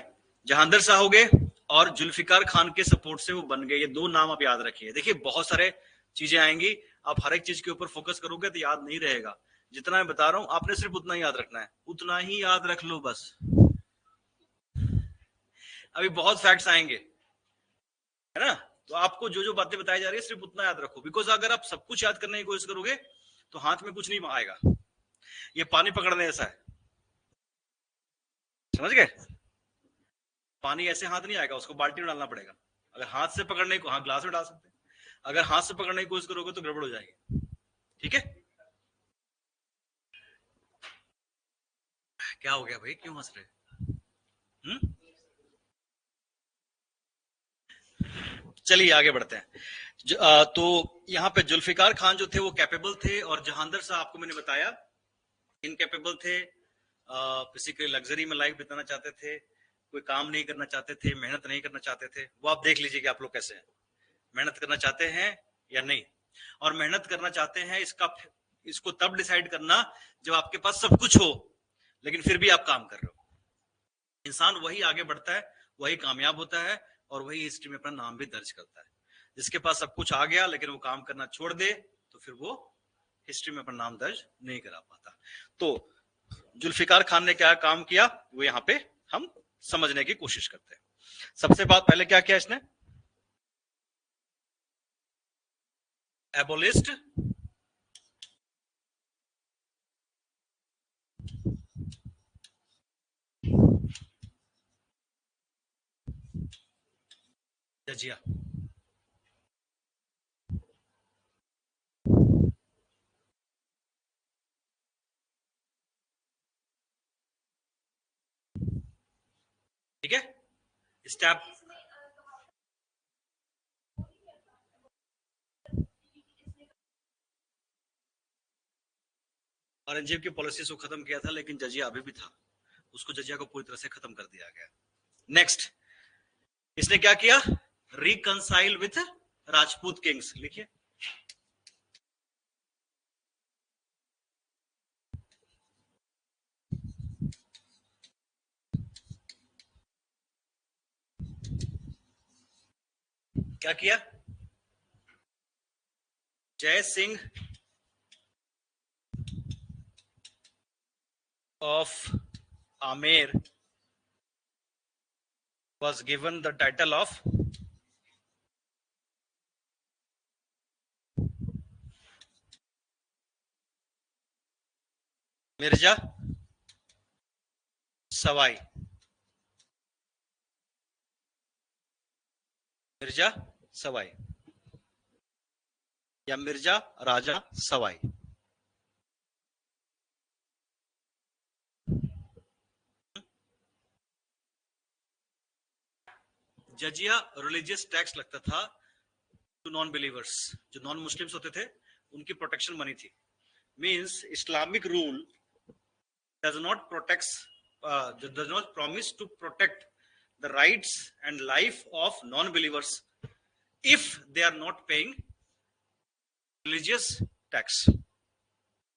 जहांगीर शाह हो गए और जुल्फिकार खान के सपोर्ट से वो बन गए। ये दो नाम आप याद रखिए। देखिए बहुत सारे चीजें आएंगी, आप हर एक चीज के ऊपर फोकस करोगे तो याद नहीं रहेगा। जितना मैं बता रहा हूं आपने सिर्फ उतना ही याद रखना है, उतना ही याद रख लो बस। अभी बहुत फैक्ट्स आएंगे, है ना, तो आपको जो जो बातें बताई जा रही है सिर्फ उतना याद रखो, बिकॉज अगर आप सब कुछ याद करने की कोशिश करोगे तो हाथ में कुछ नहीं आएगा। ये पानी पकड़ने जैसा है, समझ गए? पानी ऐसे हाथ नहीं आएगा, उसको बाल्टी में डालना पड़ेगा। अगर हाथ से पकड़ने को, हाँ ग्लास में डाल सकते हैं, अगर हाथ से पकड़ने की कोशिश करोगे तो गड़बड़ हो जाएगी। ठीक है, क्या हो गया भाई, क्यों हंस रहे? चलिए आगे बढ़ते हैं। तो यहाँ पे जुल्फिकार खान जो थे वो कैपेबल थे, और जहांगीर शाह आपको मैंने बताया इनकैपेबल थे। बेसिकली लग्जरी में लाइफ बिताना चाहते थे, कोई काम नहीं करना चाहते थे, मेहनत नहीं करना चाहते थे। वो आप देख लीजिए कि आप लोग कैसे हैं, मेहनत करना चाहते हैं या नहीं। और मेहनत करना चाहते हैं इसको तब डिसाइड करना जब आपके पास सब कुछ हो, लेकिन फिर भी आप काम कर रहे हो। इंसान वही आगे बढ़ता है, वही कामयाब होता है, और वही हिस्ट्री में अपना नाम भी दर्ज करता है। जिसके पास सब कुछ आ गया लेकिन वो काम करना छोड़ दे, तो फिर वो हिस्ट्री में अपना नाम दर्ज नहीं करा पाता। तो जुल्फिकार खान ने क्या काम किया, वो यहाँ पे हम समझने की कोशिश करते हैं। सबसे बात पहले क्या किया इसने, एबोलिस्ट जजिया। ठीक है, स्टेप औरंगजेब की पॉलिसी को खत्म किया था, लेकिन जजिया अभी भी था, उसको जजिया को पूरी तरह से खत्म कर दिया गया। नेक्स्ट इसने क्या किया, रिकंसाइल विथ राजपूत किंग्स। लिखिए, क्या किया, जय Singh of Amer was given the title of Mirza Sawai. Mirza Sawai या मिर्जा राजा सवाई। जजिया रिलीजियस टैक्स लगता था टू नॉन बिलीवर्स, जो नॉन मुस्लिम्स होते थे उनकी प्रोटेक्शन बनी थी। Means Islamic rule does not promise to protect the rights and life of non-believers if they are not paying religious tax.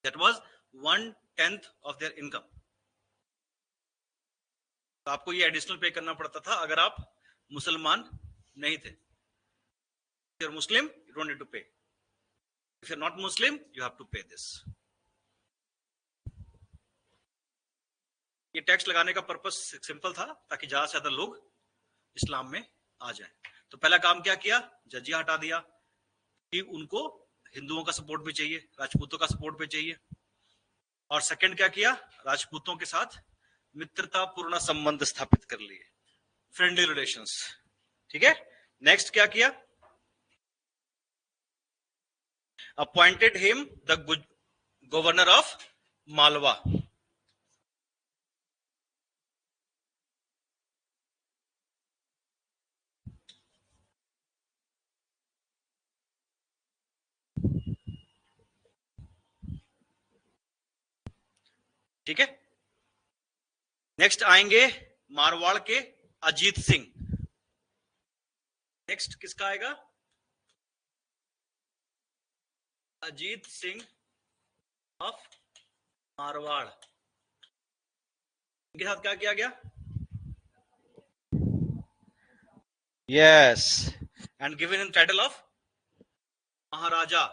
That was 1/10 of their income. तो आपको ये additional पे करना पड़ता था अगर आप मुसलमान नहीं थे। If you're Muslim, you don't need to pay. If you're not Muslim, you have to pay this. ये टैक्स लगाने का पर्पस सिंपल था, ताकि ज्यादा से ज्यादा लोग इस्लाम में आ जाएं। तो पहला काम क्या किया, जजिया हटा दिया, कि उनको हिंदुओं का सपोर्ट भी चाहिए, राजपूतों का सपोर्ट भी चाहिए। और सेकंड क्या किया, राजपूतों के साथ मित्रतापूर्ण संबंध स्थापित कर लिए, फ्रेंडली रिलेशंस। ठीक है, नेक्स्ट क्या किया, appointed him the governor of Malwa. ठीक है, नेक्स्ट आएंगे मारवाड़ के अजीत सिंह। नेक्स्ट किसका आएगा, अजीत सिंह ऑफ मारवाड़, इनके साथ क्या किया गया? Yes, and given him title of Maharaja,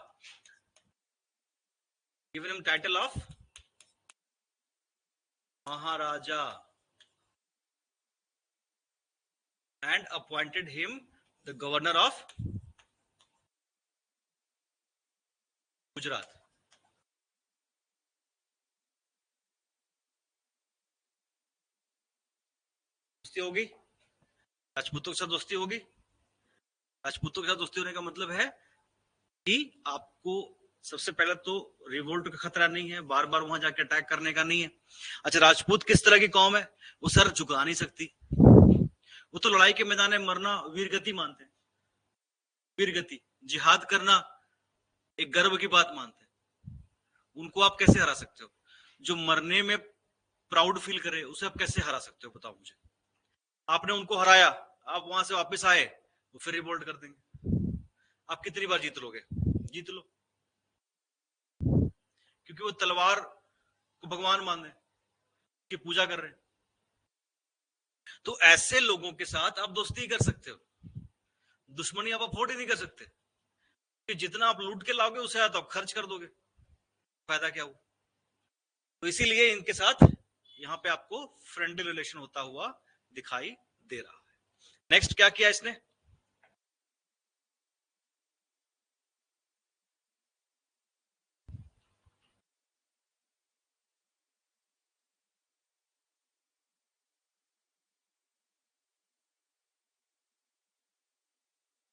given him title of Maharaja and appointed him the governor of Gujarat. दोस्ती होगी, राजपूतों के साथ दोस्ती होगी। राजपूतों के साथ दोस्ती होने का मतलब है कि आपको सबसे पहले तो रिवोल्ट का खतरा नहीं है, बार बार वहां जाके अटैक करने का नहीं है। अच्छा, राजपूत किस तरह की कौम है? वो सर झुका नहीं सकती, वो तो लड़ाई के मैदान में मरना वीरगति मानते हैं, वीरगति, जिहाद करना एक गर्व की बात मानते हैं। उनको आप कैसे हरा सकते हो? जो मरने में प्राउड फील करे उसे आप कैसे हरा सकते हो? बताओ मुझे। आपने उनको हराया, आप वहां से वापस आए, वो फिर रिवोल्ट कर देंगे। आप कितनी बार जीत लोगे? जीत लो, क्योंकि वो तलवार को भगवान मान रहे हैं, की पूजा कर रहे हैं। तो ऐसे लोगों के साथ आप दोस्ती कर सकते हो, दुश्मनी आप अफोर्ड ही नहीं कर सकते, कि जितना आप लूट के लाओगे उसे तो आप खर्च कर दोगे, फायदा क्या हुआ? तो इसीलिए इनके साथ यहां पे आपको फ्रेंडली रिलेशन होता हुआ दिखाई दे रहा है। नेक्स्ट क्या किया इसने?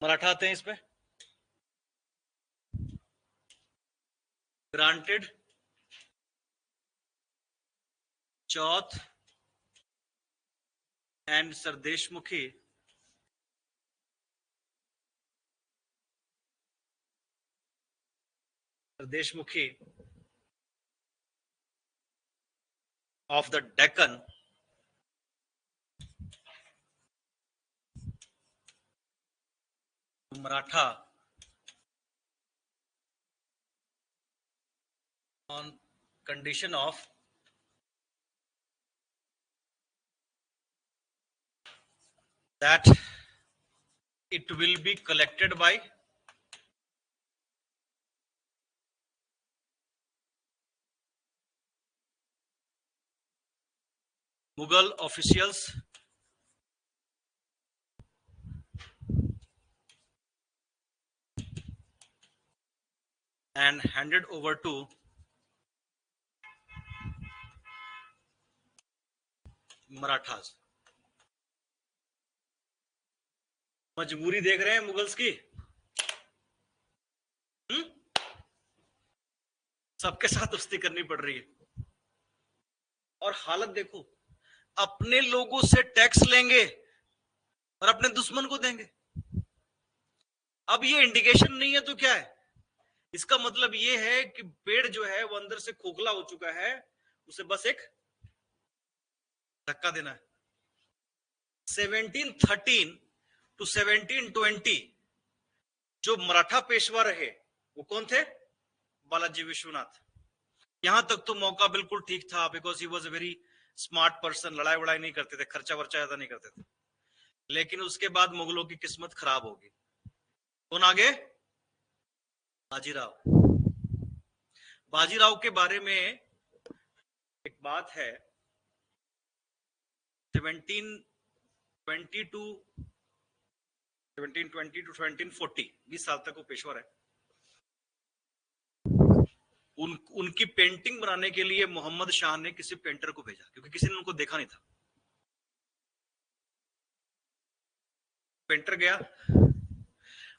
मराठा आते हैं इसमें। Granted Chauth and sardeshmukhi of the Deccan Maratha on condition of that it will be collected by Mughal officials and handed over to Marathas. मजबूरी देख रहे हैं मुगल्स की, सबके साथ दोस्ती करनी पड़ रही है। और हालत देखो, अपने लोगों से टैक्स लेंगे और अपने दुश्मन को देंगे। अब ये इंडिकेशन नहीं है तो क्या है? इसका मतलब ये है कि पेड़ जो है वो अंदर से खोखला हो चुका है, उसे बस एक धक्का देना है। 1713 to 1720 जो मराठा पेशवा रहे वो कौन थे? बालाजी विश्वनाथ। यहां तक तो मौका बिल्कुल ठीक था, because he was a very smart person, लड़ाई वड़ाई नहीं करते थे, खर्चा वर्चा ज्यादा नहीं करते थे। लेकिन उसके बाद मुगलों की किस्मत खराब होगी। कौन आगे? बाजीराव। बाजीराव के बारे में एक बात है, 1720 to 1740 20 साल तक वो पेशवा रहे। उनकी पेंटिंग बनाने के लिए मोहम्मद शाह ने किसी पेंटर को भेजा, क्योंकि किसी ने उनको देखा नहीं था। पेंटर गया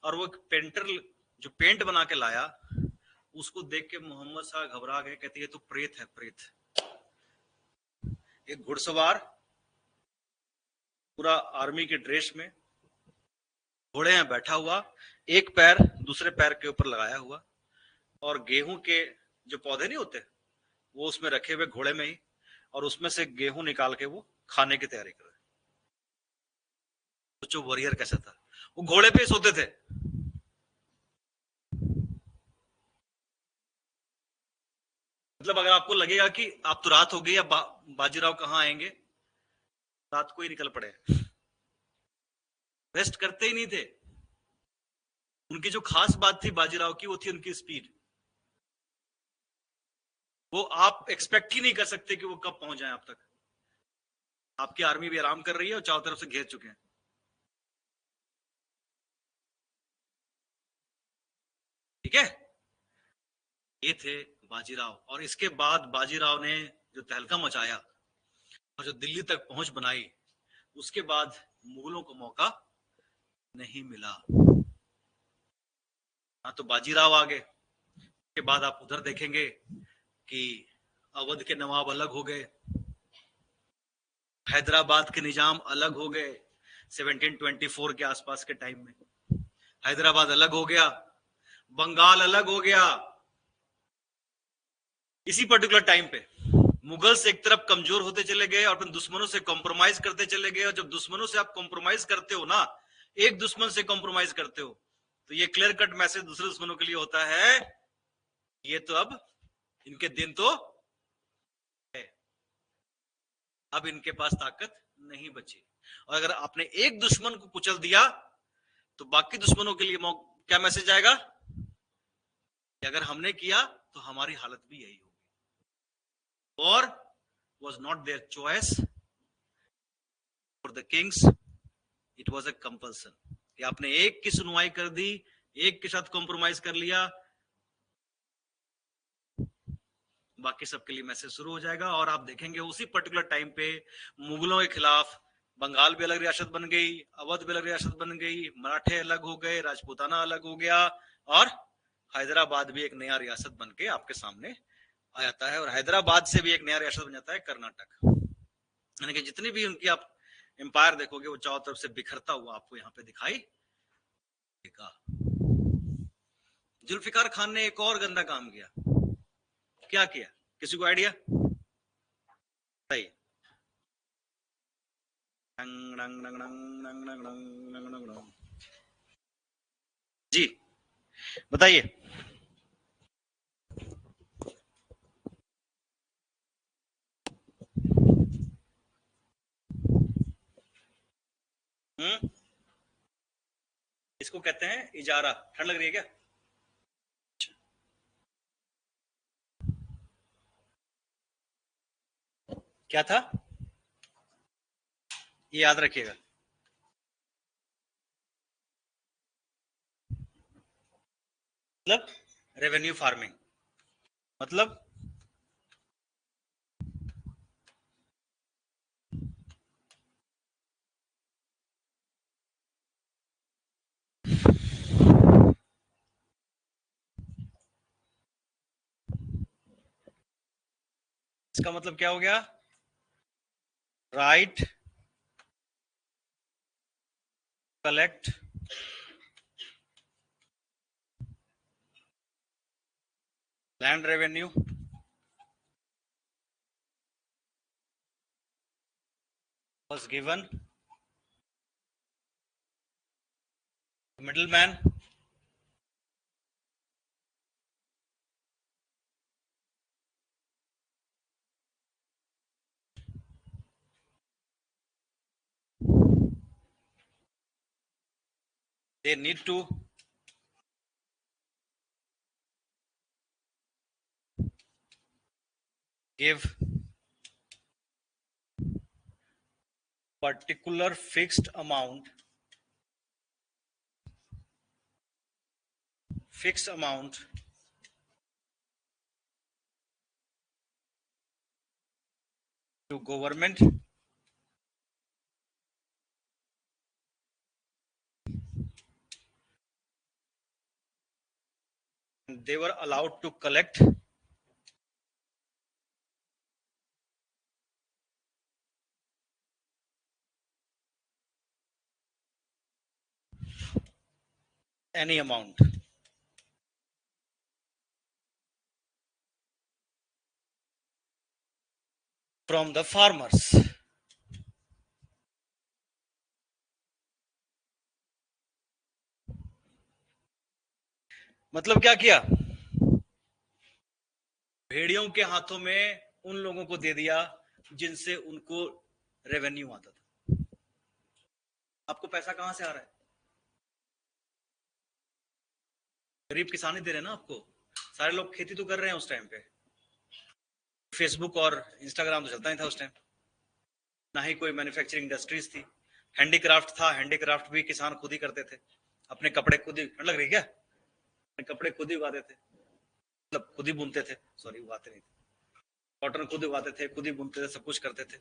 और वो पेंटर जो पेंट बना के लाया, उसको देख के मोहम्मद शाह घबरा गए, कहते ये तो प्रेत है, प्रेत। एक घुड़सवार पूरा आर्मी के ड्रेस में घोड़े में बैठा हुआ, एक पैर दूसरे पैर के ऊपर लगाया हुआ, और गेहूं के जो पौधे नहीं होते वो उसमें रखे हुए घोड़े में ही, और उसमें से गेहूं निकाल के वो खाने की तैयारी कर रहे। सोचो वॉरियर कैसा था। वो घोड़े पे सोते थे। मतलब अगर आपको लगेगा कि आप तो रात हो गई, अब बाजीराव कहाँ आएंगे, रात को ही निकल पड़े। रेस्ट करते ही नहीं थे। उनकी जो खास बात थी बाजीराव की, वो थी उनकी स्पीड। वो आप एक्सपेक्ट ही नहीं कर सकते कि वो कब पहुंच जाए आप तक। आपकी आर्मी भी आराम कर रही है और चारों तरफ से घेर चुके हैं। ठीक है, ये थे बाजीराव। और इसके बाद बाजीराव ने जो तहलका मचाया और जो दिल्ली तक पहुंच बनाई, उसके बाद मुगलों को मौका नहीं मिला। हाँ, तो बाजीराव आ गए। के बाद आप उधर देखेंगे कि अवध के नवाब अलग हो गए, हैदराबाद के निजाम अलग हो गए 1724 के आसपास के टाइम में। हैदराबाद अलग हो गया, बंगाल अलग हो गया। इसी पर्टिकुलर टाइम पे मुगल्स एक तरफ कमजोर होते चले गए और फिर दुश्मनों से कॉम्प्रोमाइज करते चले गए। और जब दुश्मनों से आप कॉम्प्रोमाइज करते हो ना, एक दुश्मन से कॉम्प्रोमाइज करते हो, तो ये क्लियर कट मैसेज दूसरे दुश्मनों के लिए होता है, ये तो अब इनके दिन तो है, अब इनके पास ताकत नहीं बची। और अगर आपने एक दुश्मन को कुचल दिया तो बाकी दुश्मनों के लिए क्या मैसेज आएगा कि अगर हमने किया तो हमारी हालत भी यही होगी। और was not their choice for the kings, it was a compulsion। कि आपने एक की सुनवाई कर दी, एक के साथ कॉम्प्रोमाइज कर लिया, बाकी सबके लिए मैसेज शुरू हो जाएगा। और आप देखेंगे उसी पर्टिकुलर टाइम पे मुगलों के खिलाफ बंगाल भी अलग रियासत बन गई, अवध भी अलग रियासत बन गई, मराठे अलग हो गए, राजपूताना अलग हो गया, और हैदराबाद भी एक नया रियासत बन के आपके सामने आ जाता है। और हैदराबाद से भी एक नया रियासत बन जाता है कर्नाटक। यानी कि जितनी भी उनकी आप एम्पायर देखोगे वो चारों तरफ से बिखरता हुआ आपको यहाँ पे दिखाई देगा। जुल्फिकार खान ने एक और गंदा काम किया। क्या किया, किसी को आइडिया? सही, जी बताइए। इसको कहते हैं इजारा। ठंड लग रही है क्या? क्या था ये याद रखिएगा। मतलब रेवेन्यू फार्मिंग, मतलब इसका मतलब क्या हो गया? Right, collect land revenue was given middleman they need to give particular fixed amount to government and they were allowed to collect any amount from the farmers। मतलब क्या किया? भेड़ियों के हाथों में उन लोगों को दे दिया जिनसे उनको रेवेन्यू आता था। आपको पैसा कहां से आ रहा है? गरीब किसान ही दे रहे हैं ना आपको। सारे लोग खेती तो कर रहे हैं उस टाइम पे। फेसबुक और इंस्टाग्राम तो चलता ही था उस टाइम, ना ही कोई मैन्युफैक्चरिंग इंडस्ट्रीज थी। हैंडीक्राफ्ट था, हैंडीक्राफ्ट भी किसान खुद ही करते थे। अपने कपड़े खुद ही, ठंड लग रही क्या? अपने कपड़े खुद ही उगाते थे, मतलब खुद ही बुनते थे, सॉरी उगाते नहीं थे, कॉटन खुद उगाते थे, खुद ही बुनते थे, सब कुछ करते थे।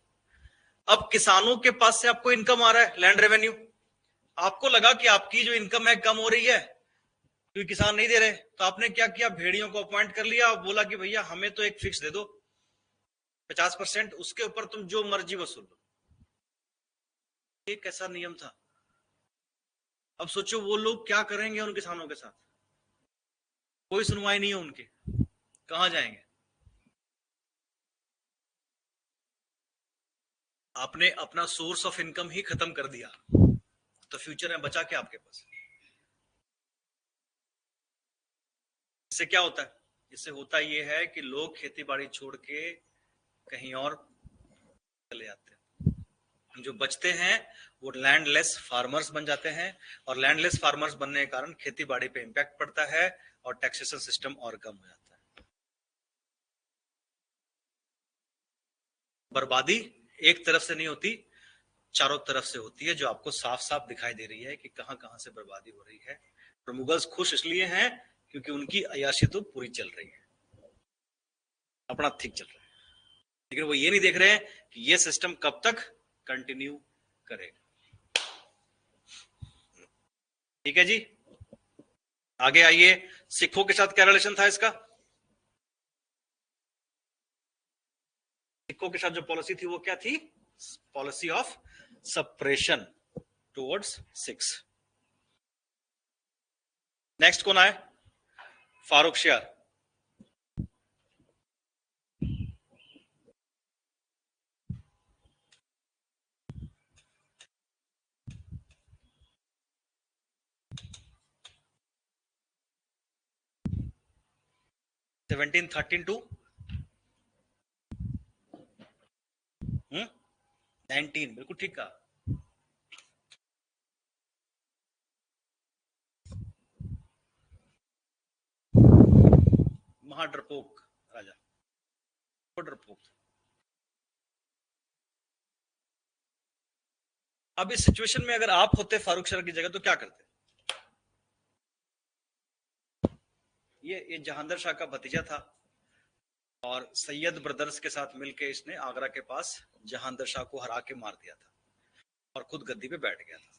अब किसानों के पास से आपको इनकम आ रहा है, लैंड रेवेन्यू। आपको लगा कि आपकी जो इनकम है कम हो रही है क्योंकि किसान नहीं दे रहे, तो आपने क्या किया, भेड़ियों को अपॉइंट कर लिया और बोला कि भैया हमें तो एक फिक्स दे दो 50%, उसके ऊपर तुम जो मर्जी वसूल लो। ये कैसा नियम था? अब सोचो वो लोग क्या करेंगे उन किसानों के साथ। कोई सुनवाई नहीं है उनकी, कहां जाएंगे? आपने अपना सोर्स ऑफ इनकम ही खत्म कर दिया, तो फ्यूचर में बचा क्या आपके पास? इससे क्या होता है? इससे होता ये है कि लोग खेती बाड़ी छोड़ के कहीं और चले जाते हैं। जो बचते हैं वो लैंडलेस फार्मर्स बन जाते हैं, और लैंडलेस फार्मर्स बनने के कारण खेती बाड़ी पे इंपैक्ट पड़ता है और टैक्सेशन सिस्टम और कम हो जाता है। बर्बादी एक तरफ से नहीं होती, चारों तरफ से होती है, जो आपको साफ साफ दिखाई दे रही है कि कहां कहां से बर्बादी हो रही है। और मुगल्स खुश इसलिए हैं क्योंकि उनकी अय्याशी तो पूरी चल रही है, अपना ठीक चल रहा है, लेकिन वो ये नहीं देख रहे हैं कि ये सिस्टम कब तक कंटिन्यू करेगा। ठीक है जी, आगे आइए। सिखों के साथ क्या रिलेशन था इसका? सिखों के साथ जो पॉलिसी थी वो क्या थी? Policy of suppression towards six. Next कौन आए? फारुखशियार। टू 19, बिल्कुल ठीक कहा। महाडरपोक राजा, डरपोक। अब इस सिचुएशन में अगर आप होते फारुखशियार की जगह तो क्या करते? ये जहांदर शाह का भतीजा था और सैयद ब्रदर्स के साथ मिलकर इसने आगरा के पास जहांदर शाह को हरा के मार दिया था और खुद गद्दी पे बैठ गया था।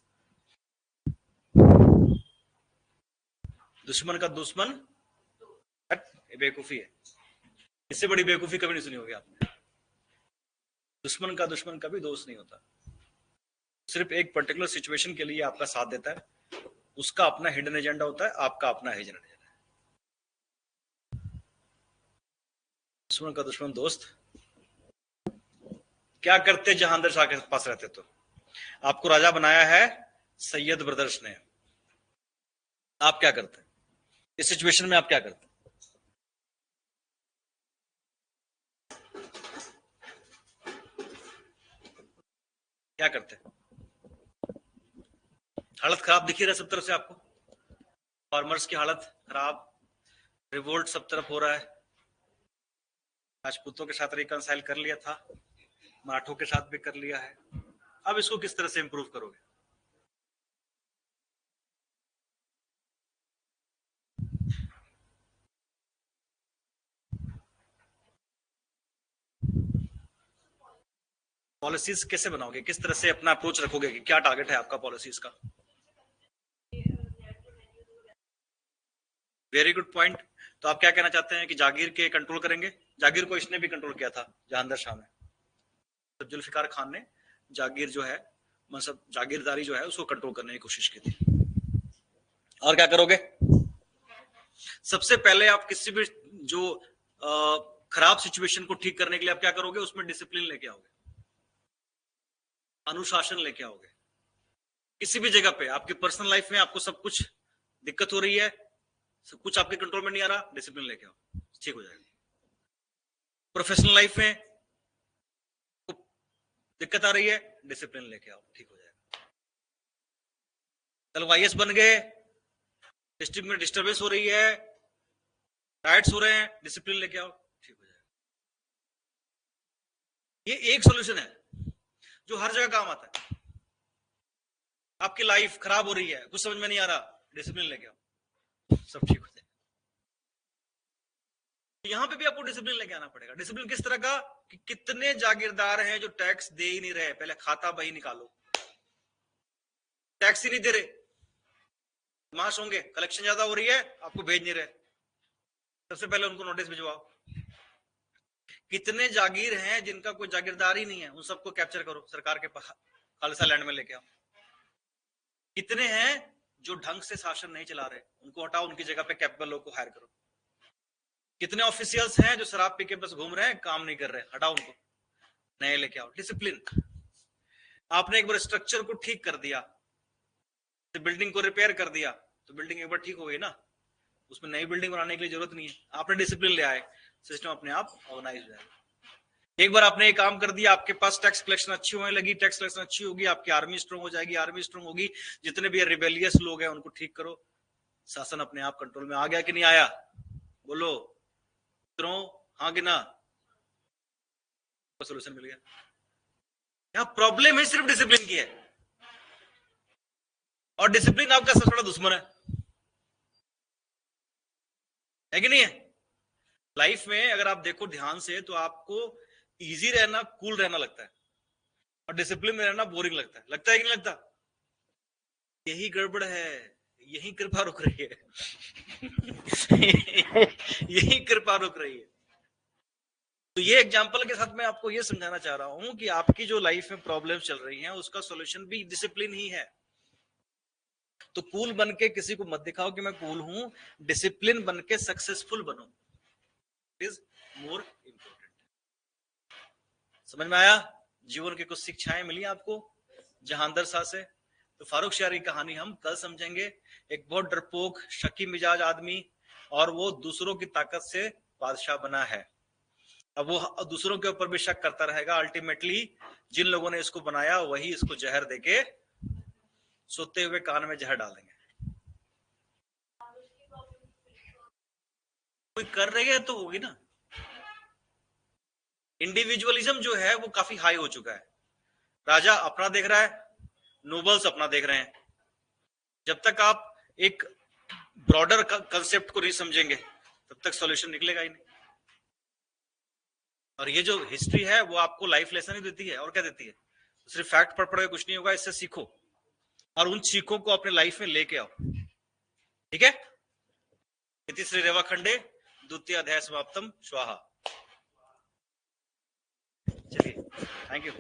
दुश्मन का दुश्मन बेवकूफी है, इससे बड़ी बेवकूफी कभी नहीं सुनी होगी आपने। दुश्मन का दुश्मन कभी दोस्त नहीं होता, सिर्फ एक पर्टिकुलर सिचुएशन के लिए आपका साथ देता है, उसका अपना हिडन एजेंडा होता है, आपका अपना हिडन एजेंडा। दुश्मन का दुश्मन दोस्त। क्या करते जहांदर शाह के पास रहते? तो आपको राजा बनाया है सैयद ब्रदर्स ने, आप क्या करते इस सिचुएशन में? आप क्या करते? क्या करते? हालत खराब दिखी रहा सब तरफ से आपको, फार्मर्स की हालत खराब, रिवोल्ट सब तरफ हो रहा है। राजपूतों के साथ रिकंसाइल कर लिया था, मराठों के साथ भी कर लिया है, अब इसको किस तरह से इंप्रूव करोगे? पॉलिसीज कैसे बनाओगे, किस तरह से अपना अप्रोच रखोगे कि क्या टारगेट है आपका पॉलिसीज का? Very good point. तो आप क्या कहना चाहते हैं कि जागीर के कंट्रोल करेंगे? जागीर को इसने भी कंट्रोल किया था जहांदर शाह ने, तो जुल्फिकार खान ने जागीर जो है, मतलब जागीरदारी जो है उसको कंट्रोल करने की कोशिश की थी। और क्या करोगे? सबसे पहले आप किसी भी जो खराब सिचुएशन को ठीक करने के लिए आप क्या करोगे? उसमें डिसिप्लिन लेके आओगे, अनुशासन लेके आओगे। किसी भी जगह पे आपकी पर्सनल लाइफ में आपको सब कुछ दिक्कत हो रही है, सब कुछ आपके कंट्रोल में नहीं आ रहा, डिसिप्लिन लेके आओ, ठीक हो जाएगा। प्रोफेशनल लाइफ में दिक्कत आ रही है, डिसिप्लिन लेके आओ, ठीक हो जाएगा। कल वाईएस बन गए, डिस्ट्रिक्ट में डिस्टर्बेंस हो रही है, राइट्स हो रहे हैं, डिसिप्लिन लेके आओ, ठीक हो जाएगा। ये एक सॉल्यूशन है जो हर जगह काम आता है। आपकी लाइफ खराब हो रही है, कुछ समझ में नहीं आ रहा, डिसिप्लिन लेके आओ, सब ठीक हो जाएगा। यहां पे भी आपको डिसिप्लिन लेके आना पड़ेगा। डिसिप्लिन किस तरह का कि कितने जागीरदार हैं जो टैक्स दे ही नहीं रहे, पहले खाता बही निकालो, टैक्स ही नहीं दे रहे, मास होंगे, कलेक्शन ज्यादा हो रही है, आपको भेज नहीं रहे, सबसे पहले उनको नोटिस भिजवाओ। कितने जागीर हैं जिनका कोई जागीरदार ही नहीं है, उन सबको कैप्चर करो, सरकार के खालिसा लैंड में लेके आओ। कितने हैं जो ढंग से शासन नहीं चला रहे, उनको हटाओ, उनकी जगह पे कैपेबल लोग को हायर करो। कितने ऑफिशियल्स हैं जो शराब पी के बस घूम रहे हैं, काम नहीं कर रहे, हटाओ उनको, नए लेके आओ। डिसिप्लिन। आपने एक बार स्ट्रक्चर को ठीक कर दिया, तो बिल्डिंग को रिपेयर कर दिया, तो बिल्डिंग एक बार ठीक हो गई ना, उसमें नई बिल्डिंग बनाने के लिए जरूरत नहीं है। आपने डिसिप्लिन ले आए, सिस्टम अपने आप ऑर्गेनाइज हो जाएगा। एक बार आपने ये काम कर दिया, आपके पास टैक्स कलेक्शन अच्छी होने लगी, टैक्स कलेक्शन अच्छी होगी, आपकी आर्मी स्ट्रांग हो जाएगी, आर्मी स्ट्रांग होगी, जितने भी रिबेलियस लोग हैं उनको ठीक करो, शासन अपने आप कंट्रोल में आ गया कि नहीं आया? बोलो हाँ कि ना? सोल्यूशन मिल गया। यहां प्रॉब्लम है सिर्फ डिसिप्लिन की है, और डिसिप्लिन आपका सबसे बड़ा दुश्मन है कि नहीं है? लाइफ में अगर आप देखो ध्यान से तो आपको इजी रहना, कूल रहना लगता है, और डिसिप्लिन में रहना बोरिंग लगता है। लगता है कि नहीं लगता? यही गड़बड़ है, यही कृपा रुक रही है यही कृपा रुक रही है। तो ये एग्जांपल के साथ मैं आपको ये समझाना चाह रहा हूं कि आपकी जो लाइफ में प्रॉब्लम्स चल रही हैं उसका सॉल्यूशन भी डिसिप्लिन ही है। तो कूल बन के किसी को मत दिखाओ कि मैं कूल हूं, डिसिप्लिन बन के सक्सेसफुल बनो, इज मोर इंपॉर्टेंट। समझ में आया? जीवन की कुछ शिक्षाएं मिली आपको जहांदर शाह से। तो फारूक शाह की कहानी हम कल समझेंगे। एक बहुत डरपोक शकी मिजाज आदमी, और वो दूसरों की ताकत से बादशाह बना है। अब वो दूसरों के ऊपर भी शक करता रहेगा, अल्टीमेटली जिन लोगों ने इसको बनाया वही इसको जहर देके सोते हुए कान में जहर डालेंगे। कोई कर रही है तो होगी ना। इंडिविजुअलिज्म जो है वो काफी हाई हो चुका है। राजा अपना देख रहा है, नोबल्स अपना देख रहे हैं। जब तक आप एक ब्रॉडर कंसेप्ट को नहीं समझेंगे तब तक सॉल्यूशन निकलेगा ही नहीं। और ये जो हिस्ट्री है वो आपको लाइफ लेसन ही देती है, और क्या देती है? सिर्फ फैक्ट पढ़ पढ़ के कुछ नहीं होगा, इससे सीखो और उन सीखों को अपने लाइफ में लेके आओ। ठीक है? इति श्री रेवाखंडे द्वितीय अध्याय समाप्तम स्वाहा। चलिए, थैंक यू।